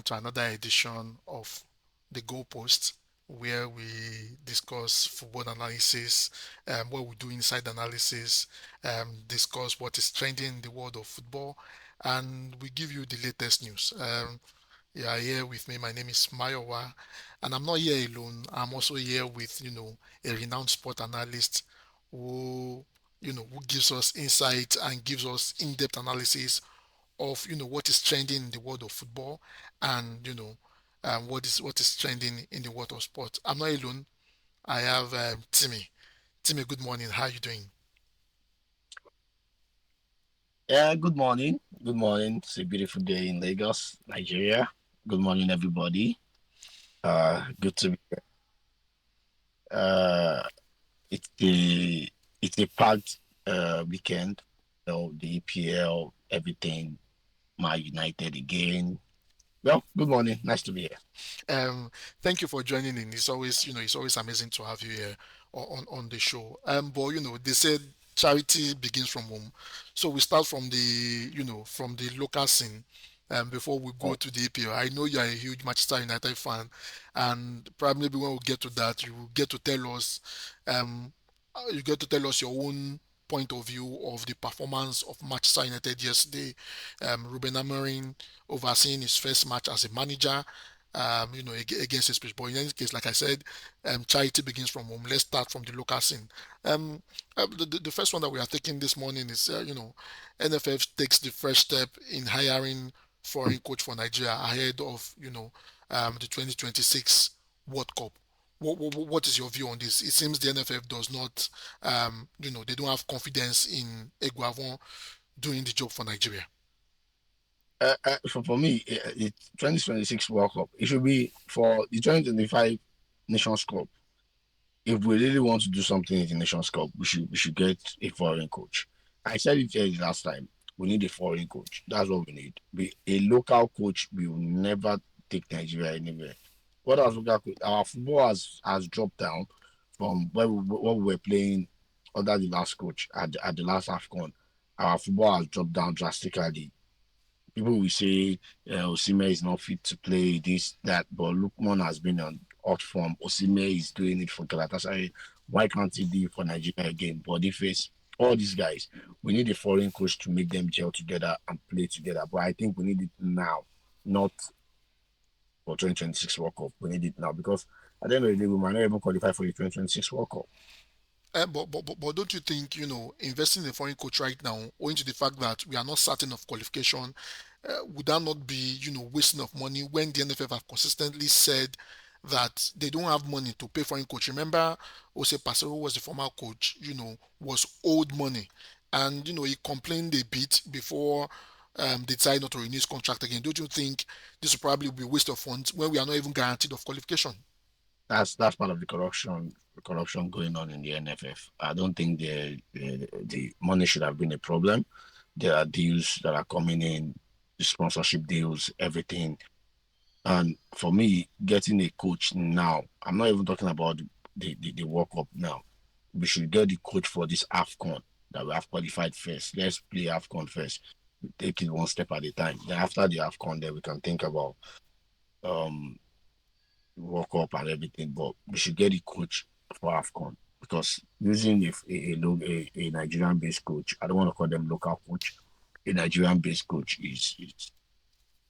to another edition of The Goalpost, where we discuss football analysis, what we do inside analysis, discuss what is trending in the world of football, and we give you the latest news. You are here with me. My name is Mayowa, and I'm not here alone. I'm also here with, a renowned sport analyst who, who gives us insight and gives us in-depth analysis of what is trending in the world of football and what is trending in the world of sport. I'm not alone. I have Timmy. Timmy, good morning. How are you doing? Yeah, good morning. Good morning. It's a beautiful day in Lagos, Nigeria. Good morning, everybody. Good to be here. Uh, it's a it's a packed weekend. The EPL, everything. My United again. Well, good morning. Nice to be here. Um, Thank you for joining in. It's always amazing to have you here on the show. But they said charity begins from home, so we start from the local scene. Before we go Oh, to the EPL, I know you are a huge Manchester United fan, and probably when we get to that, you get to tell us your own point of view of the performance of Manchester United yesterday. Ruben Amorim overseeing his first match as a manager, against his pitch. But in any case, like I said, charity begins from home. Let's start from the local scene. Um, the first one that we are taking this morning is, NFF takes the first step in hiring foreign coach for Nigeria ahead of, the 2026 World Cup. What is your view on this? It seems the NFF does not, they don't have confidence in Eguavon doing the job for Nigeria. for me, it's 2026 World Cup. It should be for the 2025 Nations Cup. If we really want to do something in the Nations Cup, we should get a foreign coach. I said it here the last time. We need a foreign coach. That's what we need. A local coach will never take Nigeria anywhere. What has local coach? Our football has dropped down from what we were playing under the last coach at the last AFCON. Our football has dropped down drastically. People will say Osime is not fit to play this, that, but Lukman has been on hot form. Osime is doing it for Galatasaray. Why can't he do it for Nigeria again? Boniface, all these guys, we need a foreign coach to make them gel together and play together. But I think we need it now, not for 2026 World Cup. We need it now because at the end of the day, we might not even qualify for the 2026 World Cup. But don't you think, investing in a foreign coach right now, owing to the fact that we are not certain of qualification, would that not be, wasting of money when the NFF have consistently said that they don't have money to pay foreign coach? Remember, Jose Pasero was the former coach, was owed money. And, he complained a bit before they decided not to renew his contract again. Don't you think this will probably be a waste of funds when we are not even guaranteed of qualification? That's part of the corruption going on in the NFF. I don't think the money should have been a problem. There are deals that are coming in, the sponsorship deals, everything. And for me, getting a coach now, I'm not even talking about the World Cup now. We should get the coach for this AFCON that we have qualified first. Let's play AFCON first. We take it one step at a time. Then after the AFCON, then we can think about um World Cup and everything. But we should get a coach for AFCON because using a Nigerian based coach, I don't want to call them local coach. A Nigerian based coach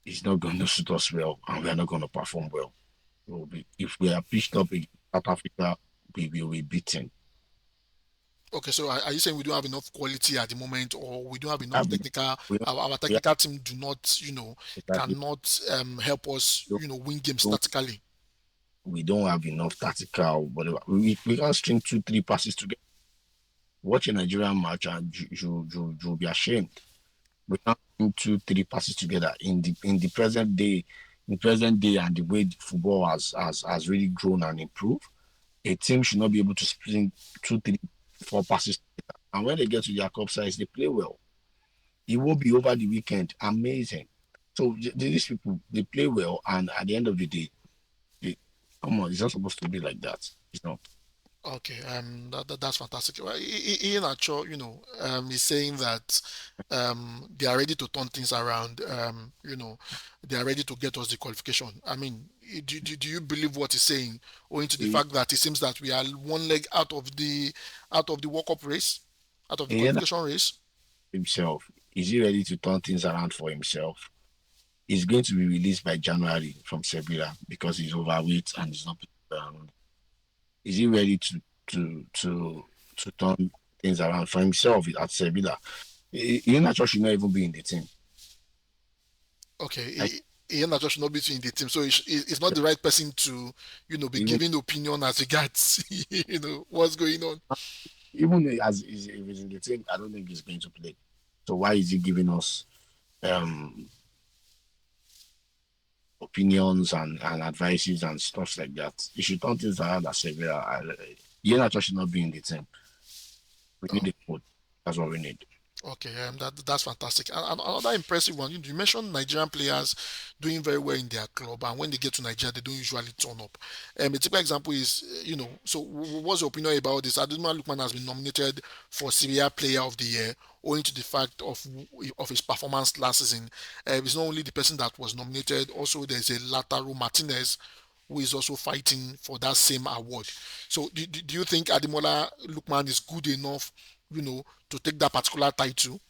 is not going to suit us well, and we are not going to perform well. If we are pitched up in South Africa, we will be beaten. Okay, so are you saying we don't have enough quality at the moment, or we don't have enough Have we, technical? we, Our we have, technical team do not, exactly. cannot help us, win games don't, tactically. we don't have enough tactical, whatever. We can string two, three passes together. Watch a Nigerian match and you'll be ashamed. We can't string two, three passes together in the present day, and the way the football has really grown and improved. A team should not be able to string two, three, four passes together. And when they get to their cup size, they play well. It will be over the weekend. Amazing. So these people they play well, and at the end of the day, they, come on, it's not supposed to be like that. It's not. Okay, that's fantastic. Well, Ian Acho, is saying that they are ready to turn things around. They are ready to get us the qualification. I mean, do you believe what he's saying, owing to the He, fact that it seems that we are one leg out of the World Cup race, out of the he qualification race? himself, is he ready to turn things around for himself? He's going to be released by January from Sevilla because he's overweight and he's not playing around. Is he ready to turn things around for himself at Sevilla? Ian should not even be in the team. Okay, Like Ian Acho should not be in the team, so he's not the right person to, be even giving opinion as regards, what's going on. even as if he's in the team, I don't think he's going to play. So why is he giving us um opinions and advices and stuff like that? He should turn things around at Sevilla. Ian should not be in the team. We need Oh, a coach. That's what we need. okay, that's fantastic. And another impressive one, you mentioned Nigerian players doing very well in their club, and when they get to Nigeria, they don't usually turn up. A typical example is, so what's your opinion about this? Ademola Lookman has been nominated for Syria Player of the Year, owing to the fact of his performance last season. It's not only the person that was nominated, also there's a Lautaro Martinez who is also fighting for that same award. So do you think Ademola Lookman is good enough, to take that particular title?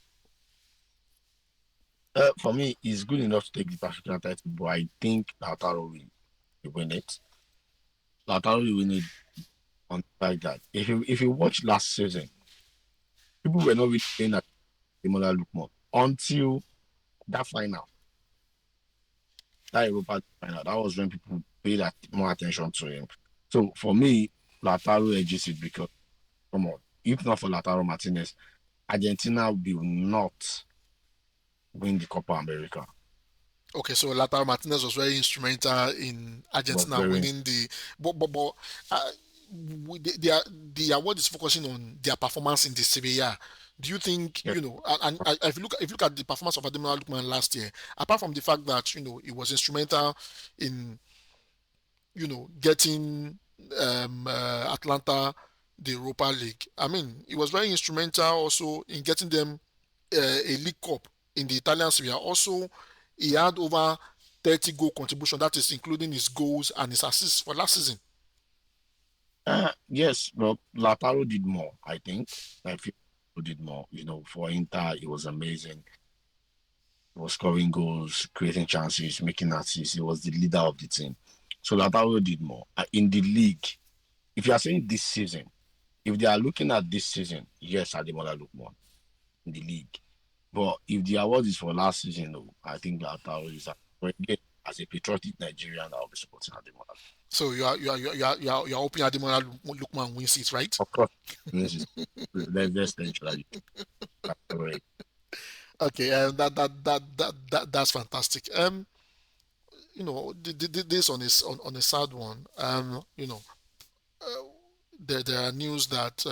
For me, he's good enough to take the particular title, but I think Lautaro will win it. Lautaro will win it on the fact that if you watch last season, people were not really playing at Ademola Lookman until that final, that Europa League final. That was when people paid more attention to him. So for me, Lautaro edges it because, come on, if not for Lautaro Martinez, Argentina will not win the Copa America. Okay, so Lautaro Martinez was very instrumental in It was Argentina very winning the. But uh, the award is focusing on their performance in the Serie A. Do you think, yes. and if you look at the performance of Ademola Lookman last year, apart from the fact that he was instrumental in getting Atlanta the Europa League. I mean, he was very instrumental also in getting them a League Cup in the Italian Serie A. Also, he had over 30 goal contribution. That is including his goals and his assists for last season. Yes, but Lautaro did more, I think. I feel he did more. For Inter, it was amazing. He was scoring goals, creating chances, making assists. He was the leader of the team. So Lautaro did more. In the league, if you are saying this season, if they are looking at this season, yes, Ademola look more in the league. But if the award is for last season, though, I think Lautaro is. But again, as a patriotic Nigerian, I'll be supporting Ademola. So you are hoping Ademola Lookman wins it, right? Of course, this is let's naturally. Okay, that's fantastic. This on a sad one. There are news that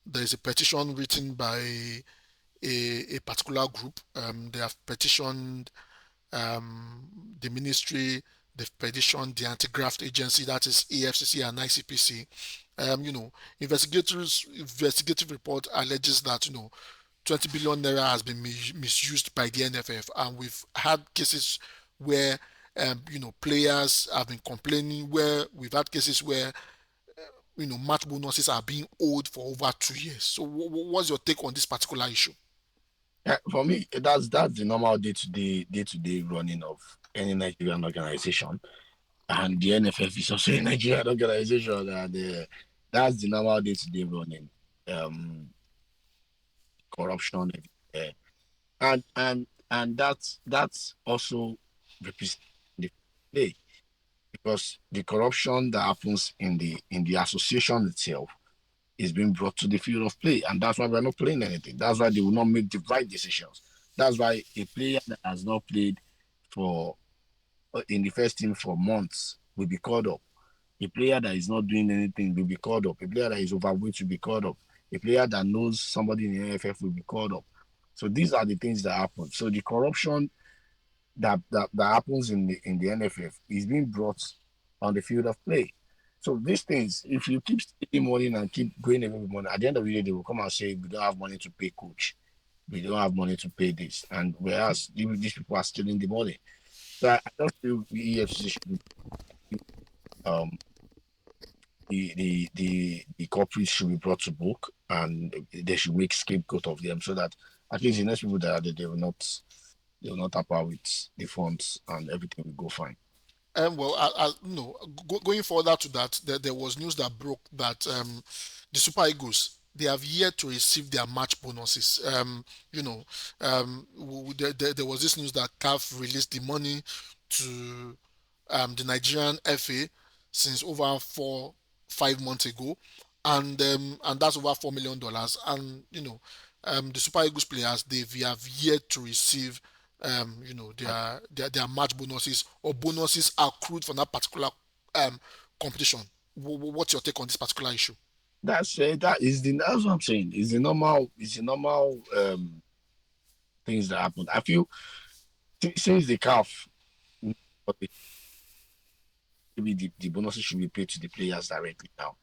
there is a petition written by a particular group. They have petitioned the ministry, they've petitioned the anti-graft agency, that is EFCC and ICPC. Investigative report alleges that 20 billion naira has been misused by the NFF, and we've had cases where players have been complaining. Where we've had cases where match bonuses are being owed for over 2 years. So, what's your take on this particular issue? For me, that's the normal day-to-day running of any Nigerian organization, and the NFF is also a Nigerian organization, and that's the normal day-to-day running. Corruption everywhere, and that's also represented in the play because the corruption that happens in the association itself is being brought to the field of play, and that's why we're not playing anything. That's why they will not make the right decisions. That's why a player that has not played for in the first team for months will be called up. A player that is not doing anything will be called up. A player that is overweight will be called up. A player that knows somebody in the NFF will be called up. So these are the things that happen. So the corruption that happens in the NFF is being brought on the field of play. So these things, if you keep stealing money and keep going away with money, at the end of the day, they will come and say, we don't have money to pay coach. We don't have money to pay this. And whereas these people are stealing the money. So I just feel the EFCC should um the culprits should be brought to book and they should make scapegoat of them so that at least the next people that are there, they will not tamper with the funds and everything will go fine. Well, no, going further to that, there was news that broke that the Super Eagles, they have yet to receive their match bonuses. You know, there was this news that CAF released the money to the Nigerian FA since over 5 months ago, and that's over $4 million. And the Super Eagles players, they have yet to receive their match bonuses or bonuses accrued from that particular um competition. What's your take on this particular issue? That's what I'm saying. It's the normal things that happen. I feel since the CAF, maybe the bonuses should be paid to the players directly now.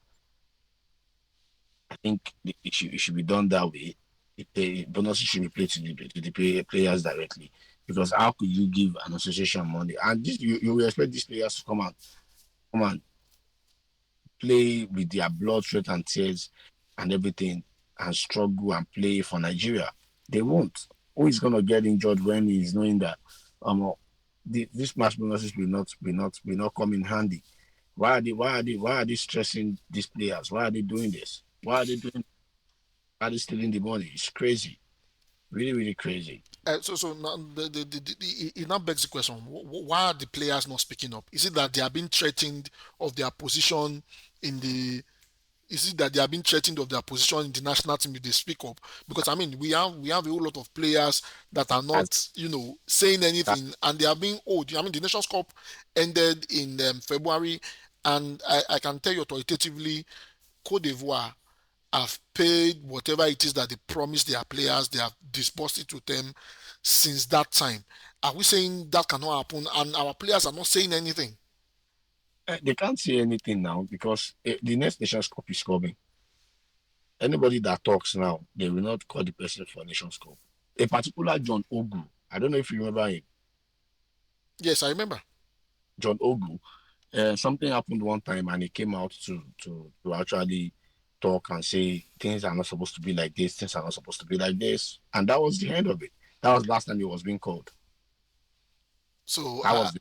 I think it should be done that way. The bonuses should be paid to the players directly. Because how could you give an association money? And this you will expect these players to come and play with their blood, sweat, and tears and everything and struggle and play for Nigeria. They won't. Who is gonna get injured when he's knowing that this match bonuses will not come in handy? Why are they stressing these players? Why are they doing this? Why are they stealing the money? It's crazy. Really, really crazy. So now it now begs the question: why are the players not speaking up? Is it that they are being threatened of their position in the is it that they are being threatened of their position in the national team if they speak up? Because I mean, we have a whole lot of players that are That's not, saying that anything, and they are being owed. I mean, the Nations Cup ended in February, and I can tell you authoritatively, Cote d'Ivoire have paid whatever it is that they promised their players. They have disbursed it to them since that time. Are we saying that cannot happen, and our players are not saying anything? they can't say anything now because the next Nations Cup is coming. Anybody that talks now, they will not call the person for Nations Cup. A particular John Ogu, I don't know if you remember him, Yes, I remember. John Ogu. Something happened one time and he came out to actually talk and say things are not supposed to be like this, things are not supposed to be like this. And that was the end of it. That was last time he was being called. So That was the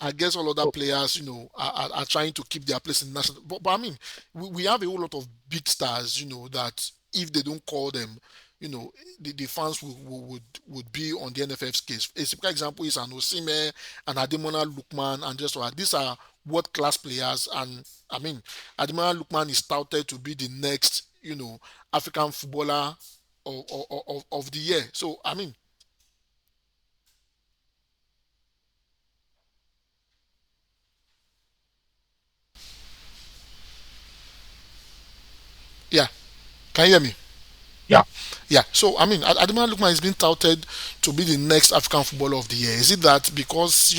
I guess all other so players, are trying to keep their place in the national. But I mean, we have a whole lot of big stars, that if they don't call them, you know, the fans would be on the NFF's case. A typical example is an Osime, an Ademola Lookman, and just what these are world class players. And I mean, Ademola Lookman is touted to be the next, African footballer of the year. So I mean, yeah. Can you hear me? yeah. Yeah, so I mean, Ademola Lookman is being touted to be the next African footballer of the year. Is it that because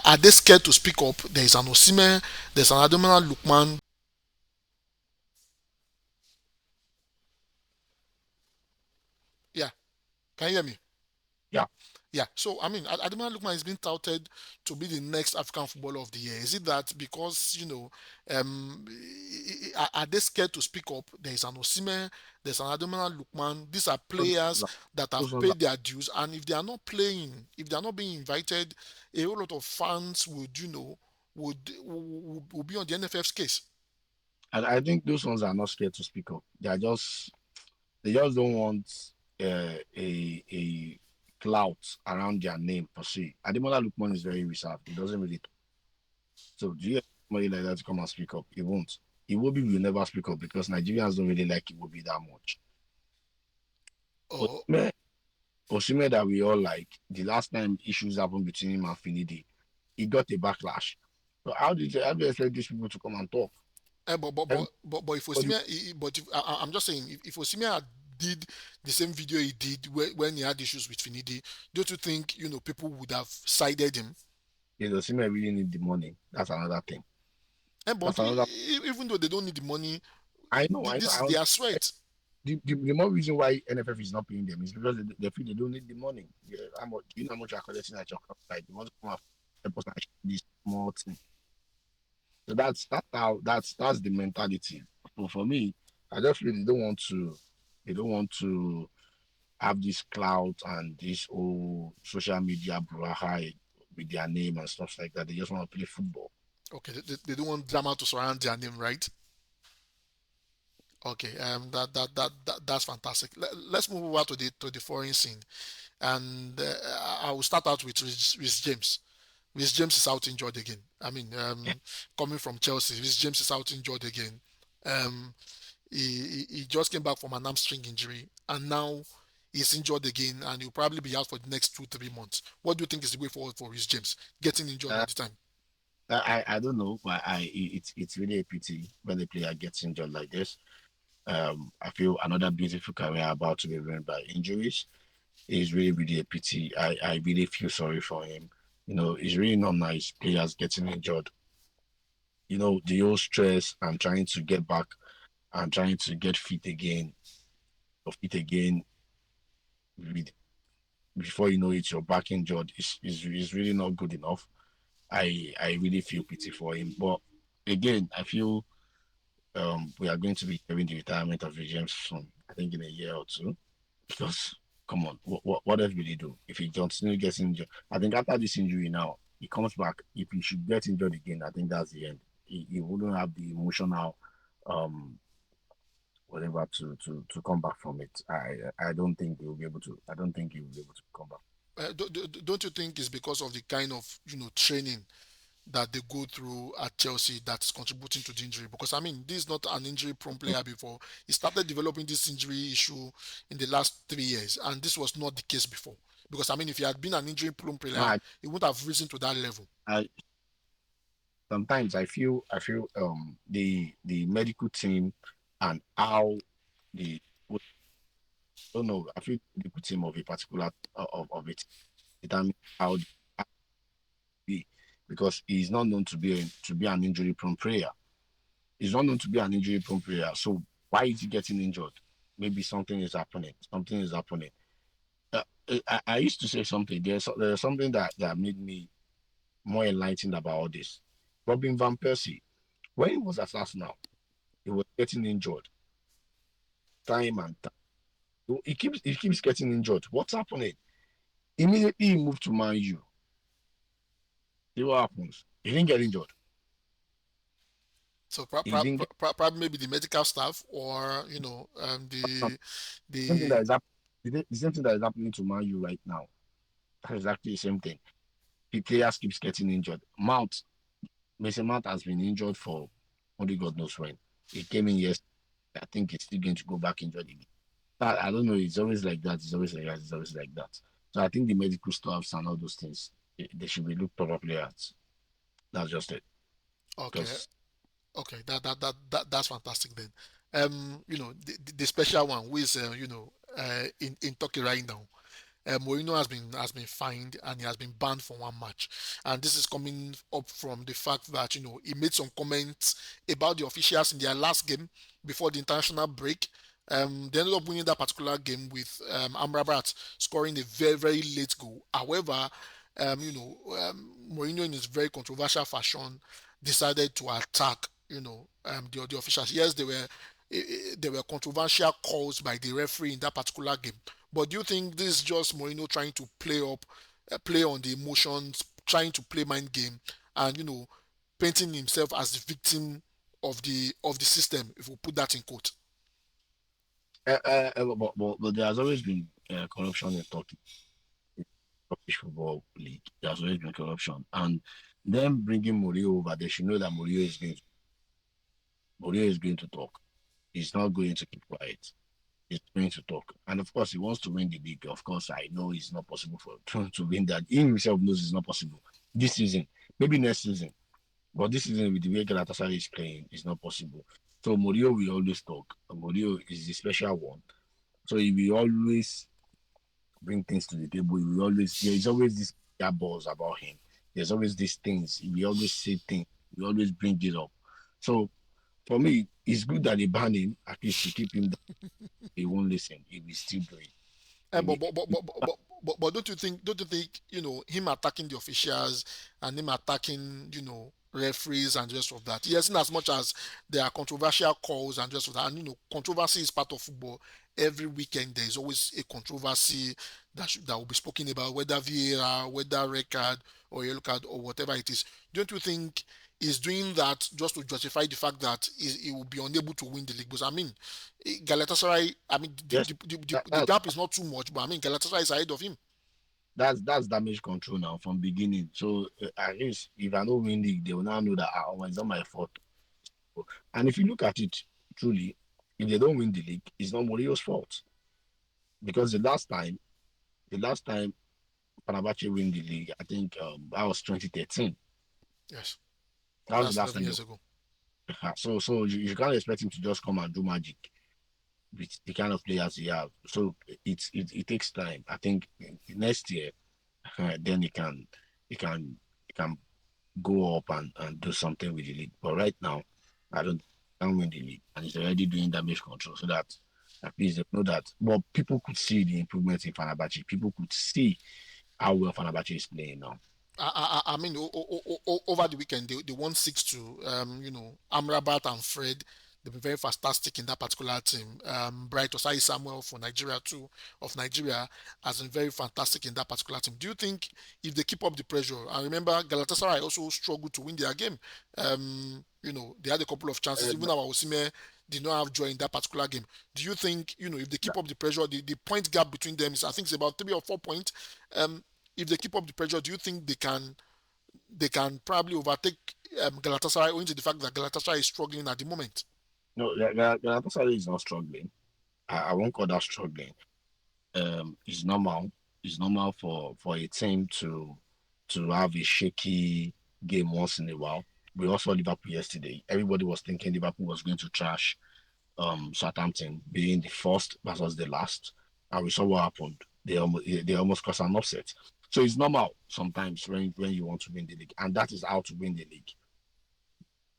are they scared to speak up? There is an Osime, there's an Ademola Lookman. Yeah, can you hear me? Yeah. Yeah, so I mean, Ademola Lookman is being touted to be the next African footballer of the year. Is it that because um, are they scared to speak up? There is an Osime, there's an Ademola Lookman. These are Those players ones are, that have those ones are paid their dues, and if they are not playing, if they are not being invited, a whole lot of fans would be on the NFF's case. and I think those ones are not scared to speak up. They just don't want a clout around their name per se. Ademola Lukman is very reserved. He doesn't really talk. So do you expect somebody like that to come and speak up? He won't. Iwobi will never speak up because Nigerians don't really like Iwobi that much. Oh, Osimhen, Osimhen that we all like, the last time issues happened between him and Finidi, he got a backlash. So how do you expect these people to come and talk? but if Everybody, Osimhen, but if, I'm just saying, if Osimhen had did the same video he did when he had issues with Finidi, don't you think people would have sided him? Does Osimhen really need the money? That's another thing. But That's another. even though they don't need the money, I know, I know. this I is their understand. sweat. The more reason why NFF is not paying them is because they feel they don't need the money. Yeah, how much, do you know how much you're collecting at your club? Like, you want to come and help us achieve this small thing. So that's the mentality. But for me, I just really don't want to have this clout and this whole social media brouhaha with their name and stuff like that. They just want to play football. Okay, they don't want drama to surround their name, right? Okay, that's fantastic. Let's move over to the foreign scene, and I will start out with Rhys James. Rhys James is out injured again. I mean, coming from Chelsea, Rhys James is out injured again. Um, he just came back from an hamstring injury, and now he's injured again, and he'll probably be out for the next 2 3 months. What do you think is the way forward for Rhys James getting injured all Uh, the time? I don't know, but it's really a pity when the player gets injured like this. I feel another beautiful career about to be ruined by injuries. It's really, really a pity. I really feel sorry for him. It's really not nice players getting injured. The whole stress and trying to get back and trying to get fit again or fit again with, before you know it, you're back injured is really not good enough. I really feel pity for him. But again, I feel we are going to be having the retirement of James soon. I think in a year or two. Because come on, what else will he do if he continues getting injured? I think after this injury now, he comes back. If he should get injured again, I think that's the end. He wouldn't have the emotional um whatever to come back from it. I don't think he will be able to. I don't think he will be able to come back. Don't you think it's because of the kind of training that they go through at Chelsea that's contributing to the injury? Because I mean, this is not an injury-prone player before. He started developing this injury issue in the last 3 years, and this was not the case before. Because I mean, if he had been an injury-prone No, player, he would have risen to that level. I sometimes I feel the medical team and how the I don't know. I feel the medical team of a particular of it determine how the be because he's not known to be an injury prone player. He's not known to be an injury prone player. So why is he getting injured? Maybe something is happening. Something is happening. I used to say something. There's something that made me more enlightened about all this. Robin van Persie, when he was at Arsenal, he was getting injured time and time. So he keeps getting injured. What's happening? Immediately he moved to Man U. See what happens. He didn't get injured. So He didn't get probably maybe the medical staff or some something the that is happening. The same thing that is happening to Man U right now. That's exactly the same thing. The players keeps getting injured. Mason Mount has been injured for only God knows when. He came in yesterday. I think he's still going to go back injured again. I don't know. It's always like that. It's always like that. It's always like that. So I think the medical staffs and all those things, they should be looked properly at. That's just it. okay. Because Okay, that's fantastic then. The special one who is in Turkey right now. Mourinho has been fined and he has been banned from one match, and this is coming up from the fact that he made some comments about the officials in their last game before the international break. They ended up winning that particular game with Amrabat scoring a very very late goal. However, Mourinho in his very controversial fashion decided to attack the officials. Yes, there were controversial calls by the referee in that particular game. But do you think this is just Mourinho trying to play on the emotions, trying to play mind game, and painting himself as the victim of the system, if we put that in quote? but there has always been corruption in Turkey, in Turkish football league. There has always been corruption, and them bringing Mourinho over, they should know that Mourinho is going to talk. He's not going to keep quiet. He's going to talk. And of course, he wants to win the league. Of course, I know it's not possible for him to win that. He himself knows it's not possible this season. Maybe next season. But this season, with the way Galatasaray is playing, it's not possible. So Mourinho will always talk. Mourinho is the special one. So he will always bring things to the table. He will always, there is always this buzz about him. There's always these things. We always say things. We always bring it up. So for me, it's good that they ban him at least to keep him. He won't listen. He will still do it. Eh, He but, will, but, but, but, but, but, but don't you think, him attacking the officials and him attacking, referees and the rest of that? Yes, in as much as there are controversial calls and the rest of that, and controversy is part of football. Every weekend there is always a controversy that will be spoken about, whether VAR, whether red card or yellow card or whatever it is. Don't you think he's doing that just to justify the fact that he will be unable to win the league? Because I mean, Galatasaray, I mean, the, yes, the, the, the, that, the that, gap is not too much, but I mean, Galatasaray is ahead of him. that's damage control now from beginning. So at least if I don't win league, they will now know that it's not my fault. And if you look at it truly, if they don't win the league, it's not Mourinho's fault because the last time Fenerbahce win the league, I think that was 2013. Yes, That was the that's last 11 time they. years ago. So you can't expect him to just come and do magic with the kind of players he have. So it takes time. I think next year, then he can go up and do something with the league. But right now, I don't can't win the league, and he's already doing damage control, so that at least they know that. But people could see the improvements in Fenerbahce. People could see how well Fenerbahce is playing now. I mean, over the weekend, they won 6-2. Amrabat and Fred, they've been very fantastic in that particular team. Bright Osai Samuel for Nigeria, too, of Nigeria, has been very fantastic in that particular team. Do you think if they keep up the pressure, and remember, Galatasaray also struggled to win their game. They had a couple of chances. Uh, Even our Osime did not have joy in that particular game. Do you think, if they keep that, up the pressure, the point gap between them is, I think, it's about 3 or 4 points. Um, if they keep up the pressure, do you think they can probably overtake Galatasaray owing to the fact that Galatasaray is struggling at the moment? no, Galatasaray is not struggling. I won't call that struggling. It's normal. It's normal for a team to have a shaky game once in a while. We also saw Liverpool yesterday. Everybody was thinking Liverpool was going to trash Southampton, being the first versus the last, and we saw what happened. They almost caused an upset. So it's normal sometimes when you want to win the league, and that is how to win the league.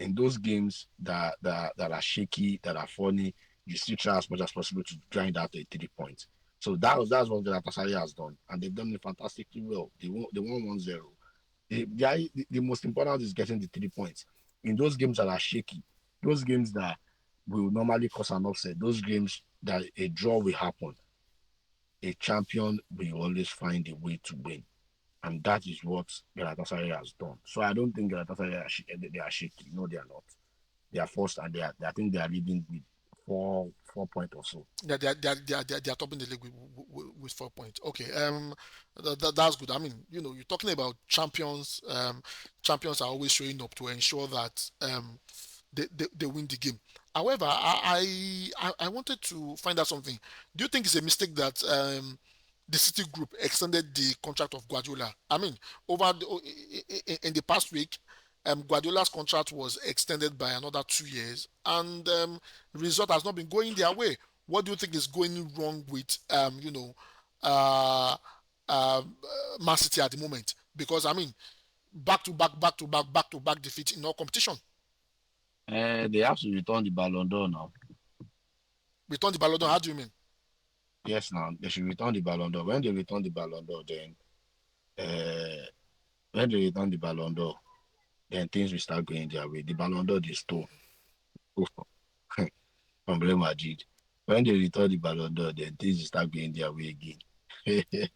In those games that are shaky, that are funny, you still try as much as possible to grind out a 3 points. So that's what Galatasaray has done, and they've done it fantastically well. They won 1-0. The most important is getting the 3 points in those games that are shaky, those games that will normally cause an upset, those games that a draw will happen. A champion will always find a way to win, and that is what Galatasaray has done. So I don't think Galatasaray they are shaky. No, they are not. They are first, and I think they are leading with four point or so. Yeah, they are topping the league with 4 points. Okay, that's good. I mean, you're talking about champions. Champions are always showing up to ensure that they win the game. However, I wanted to find out something. Do you think it's a mistake that the City Group extended the contract of Guardiola? I mean, in the past week, Guardiola's contract was extended by another 2 years, and the result has not been going their way. What do you think is going wrong with uh, uh, Man City at the moment? Because I mean, back to back, back to back defeat in all competition. They have to return the Ballon d'Or now. Return the Ballon d'Or. How do you mean? Yes, now they should return the Ballon d'Or. When they return the Ballon d'Or, then uh, when they return the Ballon d'Or, then things will start going their way. The Ballon d'Or they stole from Real Madrid. When they return the Ballon d'Or, then things will start going their way again.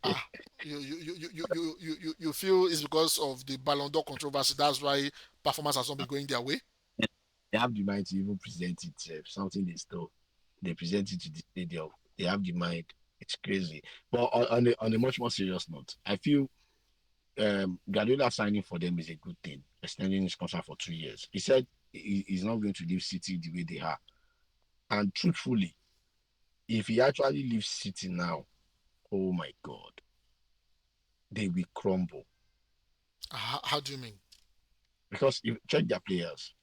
Ah, you feel it's because of the Ballon d'Or controversy. That's why performance has not been going their way. They have the mind to even present it, something they stole. They present it to the stadium. They have the mind. It's crazy. But on a much more serious note, I feel Guardiola signing for them is a good thing, extending his contract for 2 years. He said he's not going to leave City the way they are. And truthfully, if he actually leaves City now, oh my God, they will crumble. How do you mean? Because if check their players,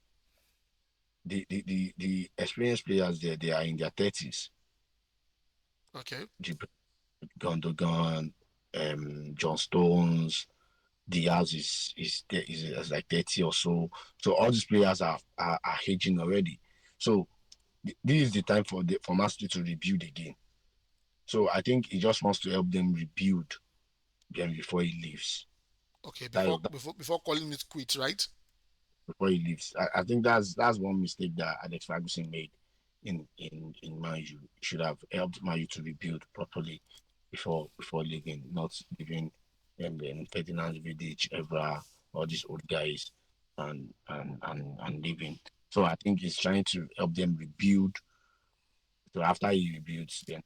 the experienced players there, they are in their 30s. Okay. Gundogan, John Stones, Diaz is like 30 or so. So all these players are aging already. So this is the time for Man City to rebuild again. So I think he just wants to help them rebuild them before he leaves. Okay, That before calling it quits, right? before he leaves. I think that's one mistake that Alex Ferguson made in Man U. He should have helped Man U to rebuild properly before leaving, not leaving Ferdinand Vidic, Evra, all these old guys and leaving. So I think he's trying to help them rebuild. So after he rebuilds, then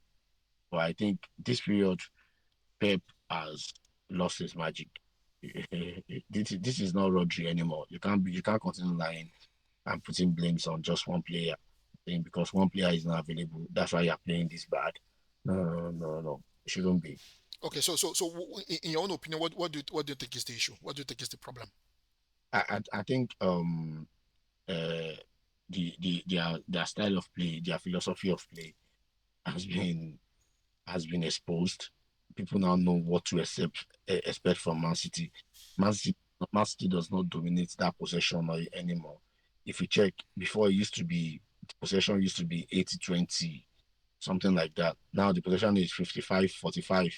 but I think this period Pep has lost his magic. This is not Rodri anymore. You can't continue lying and putting blames on just one player, saying because one player is not available, that's why you're playing this bad. No. It shouldn't be. Okay, in your own opinion, what do you think is the issue? What do you think is the problem? I think uh their style of play, their philosophy of play has been exposed. People now know what to expect from Man City. Man City. Man City does not dominate that possession anymore. If you check, before it used to be, the possession used to be 80-20, something like that. Now the possession is 55-45.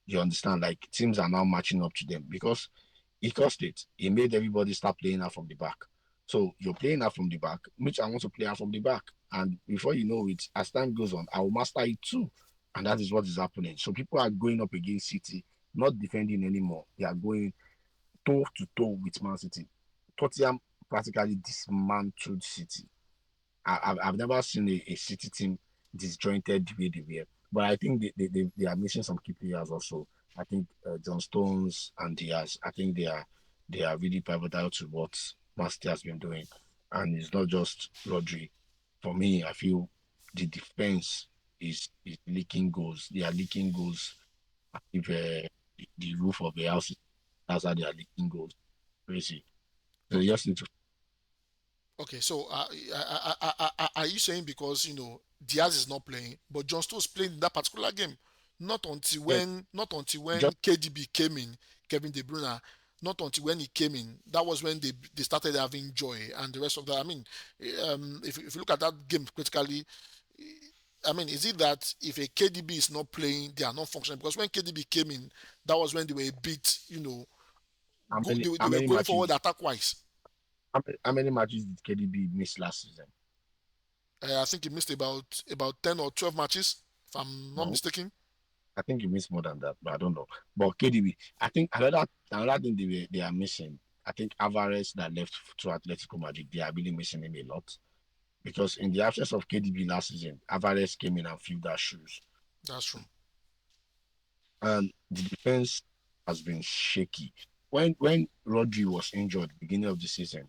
You understand? Like teams are now matching up to them because he caused it. He made everybody start playing out from the back. So you're playing out from the back, which I want to play out from the back. And before you know it, as time goes on, I will master it too. And that is what is happening. So people are going up against City, not defending anymore. They are going toe to toe with Man City. Tottenham practically dismantled City. I've never seen a City team disjointed the way they were. But I think they are missing some key players also. I think John Stones and Diaz, I think they are really pivotal to what Master has been doing. And it's not just Rodri. For me, I feel the defense is leaking goals. They are leaking goals. If the roof of the house, that's how they are leaking goals. Crazy. So they Okay. just need to. Okay, so are you saying because Diaz is not playing, but John Stones playing in that particular game? Yeah, Not until when just KDB came in, Kevin De Bruyne, not until when he came in. That was when they started having joy and the rest of that. I mean, if you look at that game critically, I mean, is it that if a KDB is not playing, they are not functioning? Because when KDB came in, that was when they were a bit, they how were many going forward matches attack wise. how many matches did KDB miss last season? I think he missed about 10 or 12 matches, if I'm not No, mistaken. I think he missed more than that, but I don't know. But KDB, I think another thing they are missing. I think Alvarez that left to Atletico Madrid, they are really missing him a lot because in the absence of KDB last season, Alvarez came in and filled their shoes, That's true. and the defense has been shaky. When Rodri was injured beginning of the season,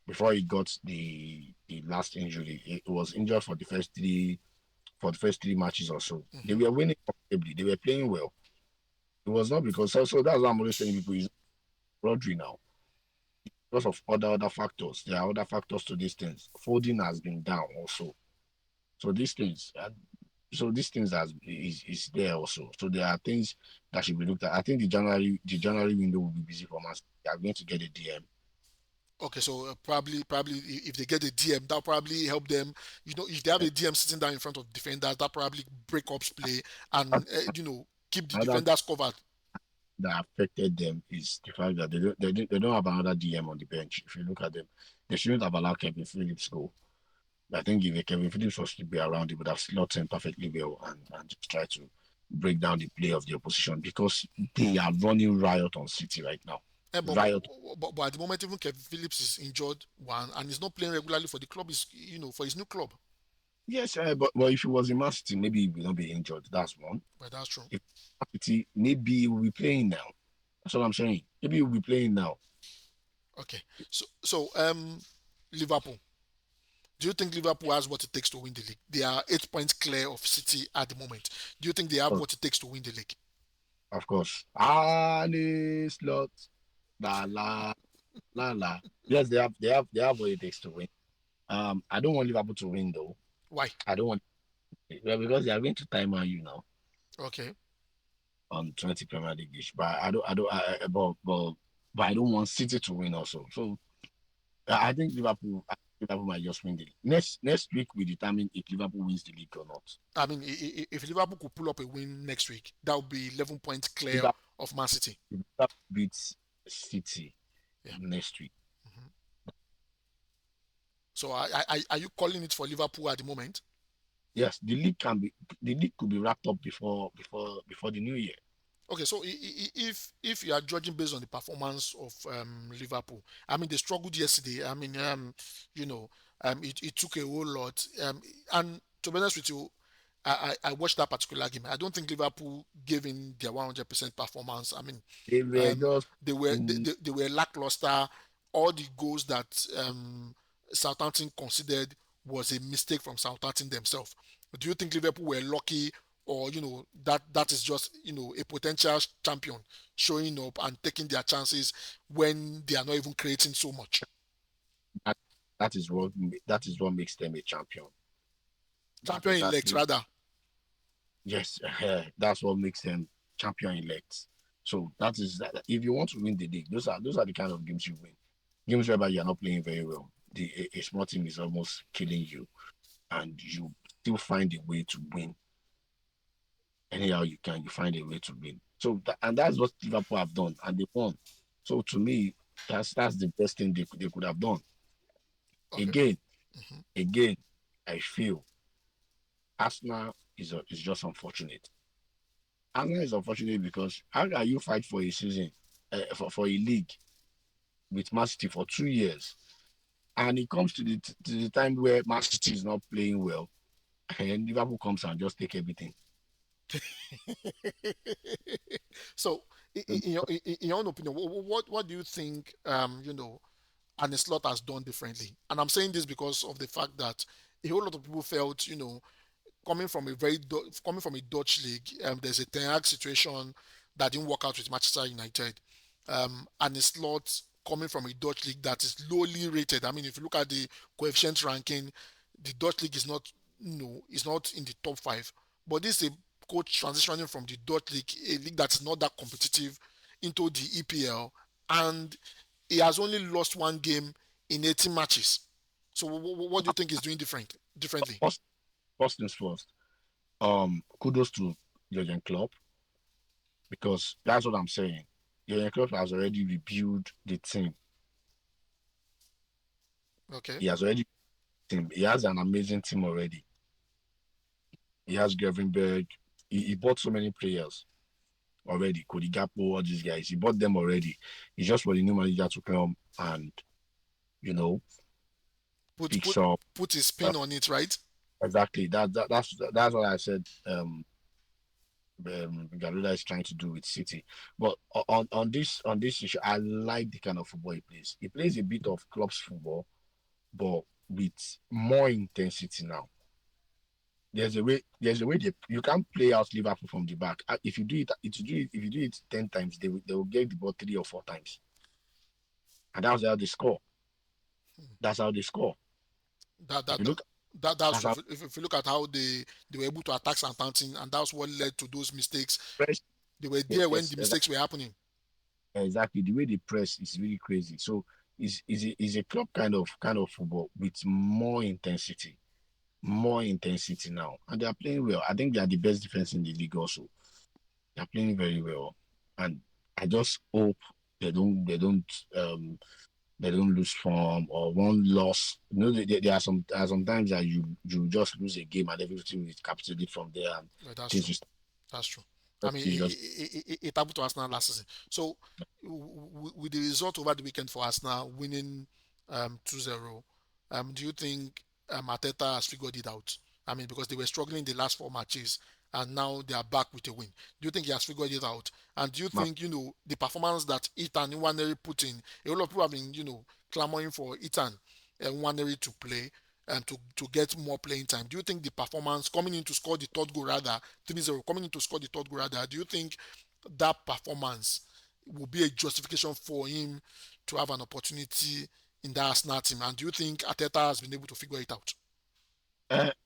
before he got the last injury, he was injured for the first three matches or so. They Hmm. were winning comfortably. They were playing well. It was not because so that's why I'm always telling people is Rodri now because of other factors. There are other factors to these things. Folding has been down also. So these things is there also. So there are things that should be looked at. I think the January window will be busy for us. They are going to get a DM. Okay, so probably if they get a DM, that'll probably help them. If they have a DM sitting down in front of defenders, that probably break up play and keep the Another defenders covered. that affected them is the fact that they don't have another DM on the bench. If you look at them, they shouldn't have allowed Kevin Phillips go. I think if Kevin Phillips was to be around, he would have slotted in perfectly well and just try to break down the play of the opposition because they are running riot on City right now. Eh, but, but, Riot. but at the moment, even Kevin Phillips is injured one and he's not playing regularly for the club. Is for his new club. Yes, but if he was in Man City, maybe he will not be injured. That's one. But that's true. If Man City, maybe he will be playing now. That's what I'm saying. Maybe he will be playing now. Okay. So Liverpool. Do you think Liverpool has what it takes to win the league? They are 8 points clear of City at the moment. Do you think they have Of what it takes to win the league? of course. Ali slot. La la la la. Yes, they have what it takes to win. I don't want Liverpool to win though. Why? I don't want well, because they are going to time on you now Okay. on 20 Premier League ish. But I don't but but I don't want City to win also. So I think Liverpool might just win the league. Next week we determine if Liverpool wins the league or not. I mean, if Liverpool could pull up a win next week, that would be 11 points clear Liverpool, of Man City. if Liverpool beats City Yeah. next week. Mhm. So are you calling it for Liverpool at the moment? Yes, the league could be wrapped up before the new year. Okay, so if you are judging based on the performance of Liverpool, I mean they struggled yesterday. I mean, you know, it took a whole lot. And to be honest with you, I watched that particular game. I don't think Liverpool gave in their 100% performance. I mean, They were um, just they were in they were lackluster. All the goals that Southampton considered was a mistake from Southampton themselves. Do you think Liverpool were lucky, or that is just a potential champion showing up and taking their chances when they are not even creating so much? that, that is what makes them a champion. That's Champion elect exactly rather. yes, that's what makes them champion elect. So that is that. If you want to win the league, those are the kind of games you win. Games whereby you are not playing very well. A small team is almost killing you, and you still find a way to win. Anyhow you can, you find a way to win. So and that's what Liverpool have done, and they won. So to me, that's the best thing they could have done. Okay. Again, Hmm. again, I feel Arsenal is just unfortunate. Arsenal is unfortunate because how can you fight for a season, for a league with Man City for 2 years, and it comes to the time where Man City is not playing well, and Liverpool comes and just take everything. So, in your own opinion, what do you think? And Slot has done differently. And I'm saying this because of the fact that a whole lot of people felt, coming from a Dutch league, there's a Ten Hag situation that didn't work out with Manchester United, and it's Slot coming from a Dutch league that is lowly rated. I mean, if you look at the coefficient ranking, the Dutch league is not, is not in the top five. But this is a coach transitioning from the Dutch league, a league that is not that competitive, into the EPL, and he has only lost one game in 18 matches. So what do you think he's doing differently? First, first things first. Kudos to Jurgen Klopp, because that's what I'm saying. Jurgen Klopp has already rebuilt the team. Okay. He has already team. He has an amazing team already. He has Gravenberg. He bought so many players already. Cody Gakpo, all these guys. He bought them already. It's just for the new manager to come and you know Put fix put up. put his Uh, spin on it, right? exactly. That's what I said. Garuda is trying to do with City. But on this issue, I like the kind of football he plays. He plays a bit of clubs football, but with more intensity now. There's a way you can't play out Liverpool from the back. If you do it 10 times, they will get the ball 3 or 4 times, and that's how they score. That's how they score. That If that you look, that's that's true. how If you look at how they were able to attack Southampton, and that's what led to those mistakes. press. They were there when Yes, the mistakes were happening. exactly. The way they press is really crazy. So is a club kind of football with more intensity now, and they are playing well. I think they are the best defense in the league. Also, they are playing very well, and I just hope they don't they don't um they don't lose form or one loss. There are sometimes that you just lose a game and everything will capitulate from there, and Yeah, that's things true. will That's true. I mean, just it happened to Arsenal last season. So, with the result over the weekend for Arsenal winning 2-0, do you think Arteta has figured it out? I mean, because they were struggling the last four matches and now they are back with a win. Do you think he has figured it out? And do you ma- think, the performance that Ethan Nwaneri put in, a lot of people have been, clamoring for Ethan Nwaneri to play and to get more playing time. Do you think the performance coming in to score the third goal rather 3-0 coming in to score the third goal rather, do you think that performance will be a justification for him to have an opportunity in the Arsenal team? And do you think Ateta has been able to figure it out?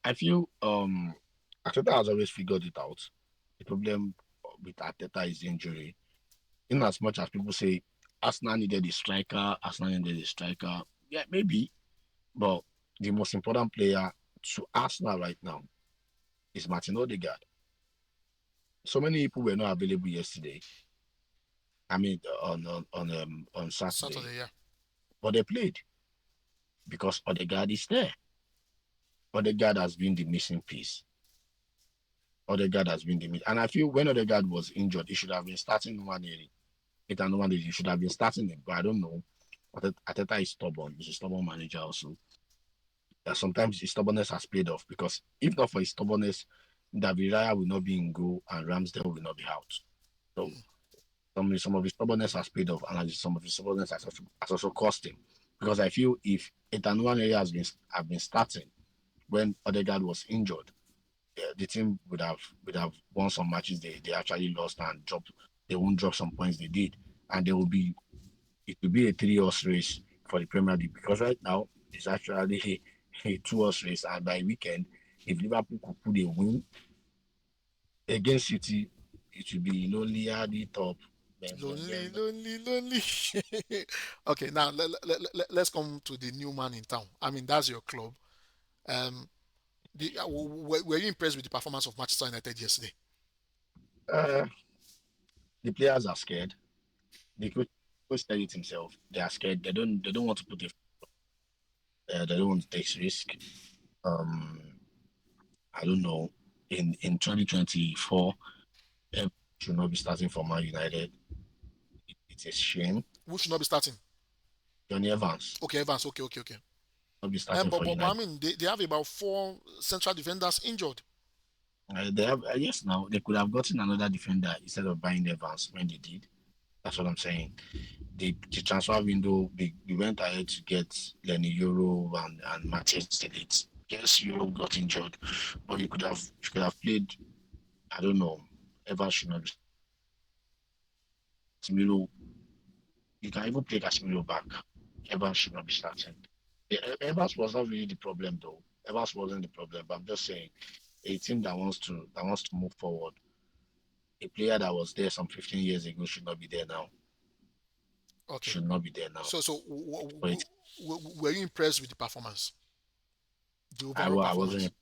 I feel Arteta has always figured it out. The problem with Arteta is injury. In as much as people say Arsenal needed a striker. Arsenal needed a striker. Yeah, maybe. But the most important player to Arsenal right now is Martin Odegaard. So many people were not available yesterday. I mean, on Saturday, Saturday, yeah. but they played because Odegaard is there. Odegaard has been the missing piece. Odegaard has been the miss, and I feel when Odegaard was injured, he should have been starting Nwaneri. Ethan Nwaneri, he should have been starting him, but I don't know. Ateta is stubborn. He's a stubborn manager also. That sometimes his stubbornness has paid off because if not for his stubbornness, David Raya will not be in goal and Ramsdale will not be out. So some of his stubbornness has paid off, and some of his stubbornness has also cost him. Because I feel if Ethan Nwaneri have been starting when Odegaard was injured, the team would have won some matches they actually lost and dropped. They won't drop some points they did, and there will be it will be a 3 horse race for the Premier League because right now it's actually a 2 horse race, and by weekend, if Liverpool could put a win against City, it will be lonely at the top. Lonely, lonely, lonely. Okay, now let's come to the new man in town. I mean, that's your club. Um, were you impressed with the performance of Manchester United yesterday? Uh, the players are scared. The coach said it himself. They are scared. They don't want to put a they don't want to take risk. Um, I don't know. In 2024, Pep should not be starting for Man United. It's a shame. Who should not be starting? Johnny Evans Okay, Evans. Okay, okay, okay. not be starting for But I United. mean, they have about four central defenders injured. They have yes now they could have gotten another defender instead of buying Evans when they did. That's what I'm saying. The transfer window we went ahead to get Lenny Euro and Matthias Delete. Yes, Euro got injured, but you could have played. I don't know. Evans should not be Casemiro. You can even play Casemiro back. Evans should not be starting. Evans was not really the problem though. Evans wasn't the problem. But I'm just saying, a team that wants to move forward, a player that was there some 15 years ago should not be there now. Okay. Should not be there now. So But were you impressed with the performance, the I, overall I wasn't. performance?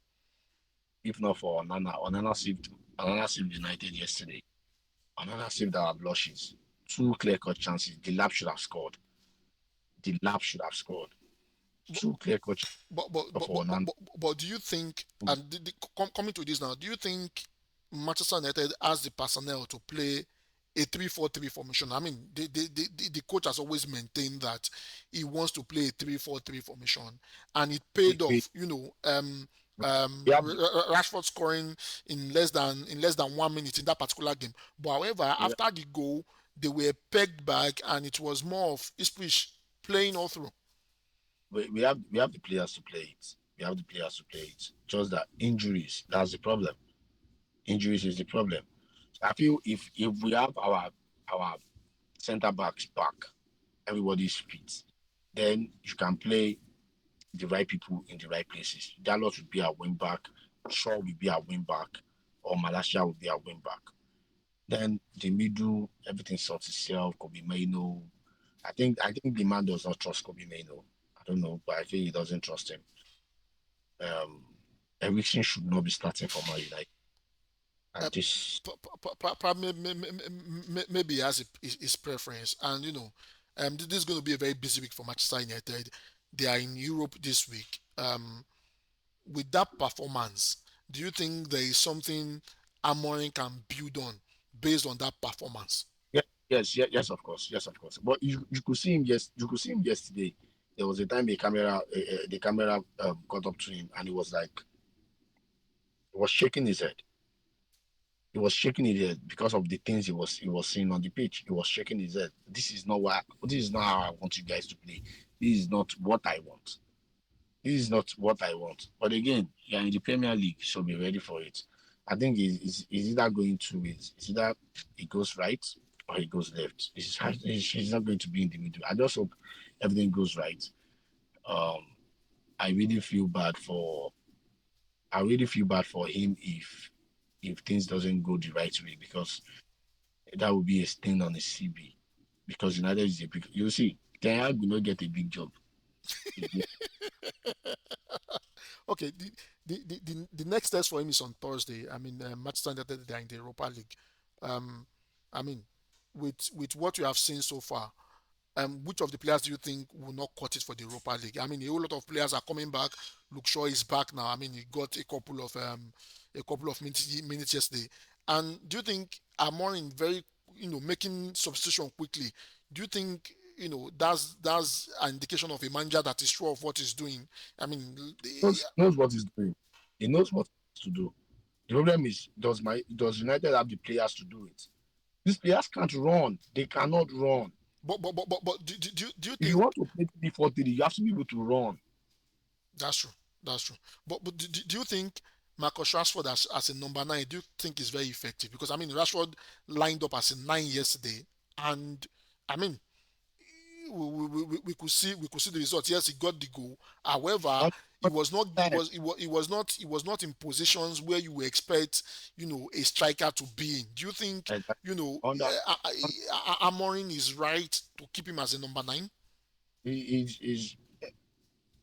If not for Onana saved United yesterday. Onana saved our blushes. Two clear-cut chances. The lab should have scored. The lab should have scored. But Two clear-cut chances for Onana. but do you think, and coming to this now, do you think Manchester United has the personnel to play a 3-4-3 formation? I mean, the coach has always maintained that he wants to play a 3-4-3 formation, and it We, paid we, off. we have the, Rashford scoring in less than 1 minute in that particular game. But however, we, after the goal, they were pegged back, and it was more of Ipswich playing all through. we have the players to play it. We have the players to play it. Just that injuries, that's the problem. Injuries is the problem. I feel if we have our centre backs back, everybody's fit, then you can play the right people in the right places. Dallas would be our wing back, Shaw will be our wing back, or Malaysia would be our wing back. Then the middle, everything sorts itself. Kobe Maino. I think the man does not trust Kobe Maino. I don't know, but I think he doesn't trust him. Um, Ericsson should not be starting for Man United. Uh, And this, Probably maybe he has his preference, and this is going to be a very busy week for Manchester United. They are in Europe this week. With that performance, do you think there is something Amorim can build on based on that performance? yeah, yes, yes, yes, of course, yes, of course. But you could see him. Yes, you could see him yesterday. There was a time the camera got up to him, and he was like, he was shaking his head. He was shaking his head because of the things he was seeing on the pitch. He was shaking his head. This is not how I want you guys to play. This is not what I want. This is not what I want. But again, you're in the Premier League, so be ready for it. I think is either going two ways. It's either it goes right or it goes left. He's not going to be in the middle. I just hope everything goes right. Um, I really feel bad for I really feel bad for him if things doesn't go the right way because that would be a stain on his CB. because United is a big. You see, Ten Hag will not get a big job again. Okay, the next test for him is on Thursday. I mean, Manchester United, they're in the Europa League. Um, I mean, with what you have seen so far, which of the players do you think will not cut it for the Europa League? I mean, a whole lot of players are coming back. Luke Shaw is back now. I mean, he got a couple of minutes yesterday. And do you think Amorim very making substitution quickly? Do you think that's an indication of a manager that is sure of what he's doing? I mean, Knows what he's doing. He knows what to do. The problem is, does United have the players to do it? These players can't run. They cannot run. but do you If you think want to play 3-4-3, you have to be able to run. that's true? That's true. But do you think Marcus Rashford as a number nine, do you think is very effective? Because I mean Rashford lined up as a nine yesterday, and I mean we could see the result. Yes, he got the goal. However, On, it on was not the it side, was it was not in positions where you would expect a striker to be in. Do you think eh, you know on that, Amorim is right to keep him as a number nine? is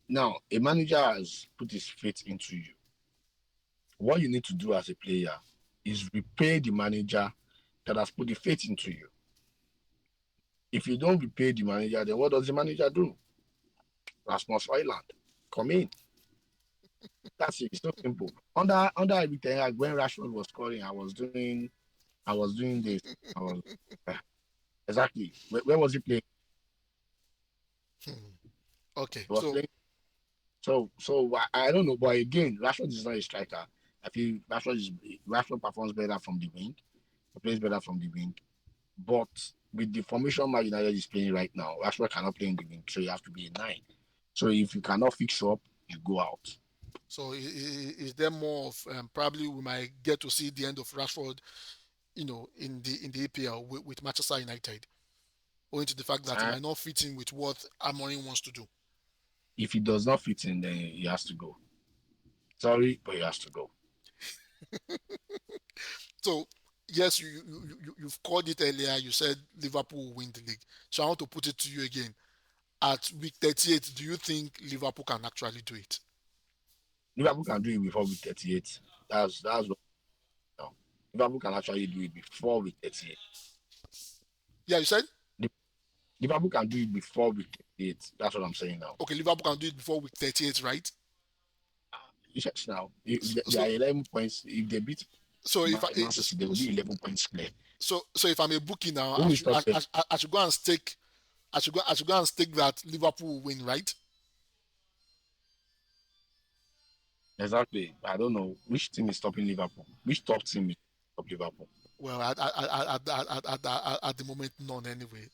now a manager has put his faith into you. What you need to do as a player is repay the manager that has put the faith into you. If you don't repay the manager, then what does the manager do? Rasmus Island, come in. That's it. It's so simple. Under everything, like when Rashford was scoring, I was doing this. I was exactly where was he playing? Hmm. Okay, He was so playing. So I don't know, but again, Rashford is not a striker. I feel Rashford performs better from the wing. He plays better from the wing. But with the formation Man United is playing right now, Rashford cannot play in the wing, so you have to be a nine. So if you cannot fix up, you go out. is there more of probably we might get to see the end of Rashford, in the APL with Manchester United, owing to the fact that he And might not fit in with what Amorim wants to do. if he does not fit in, then he has to go. Sorry, but he has to go. So yes, you've called it earlier. You said Liverpool will win the league. So I want to put it to you again. At week 38, do you think Liverpool can actually do it? Liverpool can do it before week 38. That's what now. Liverpool can actually do it before week 38. Yeah, you said Liverpool can do it before week 38. That's what I'm saying now. okay. Liverpool can do it before week 38, right? Yes, now So they so, are 11 points. If they beat so if I Man City, they will be 11 points clear. so if I'm a bookie now, Who will stop them? I should go and stake. I should go and stake that Liverpool will win, right? Exactly. I don't know which team is stopping Liverpool. Which top team is stop Liverpool? Well, at the moment, none anyway.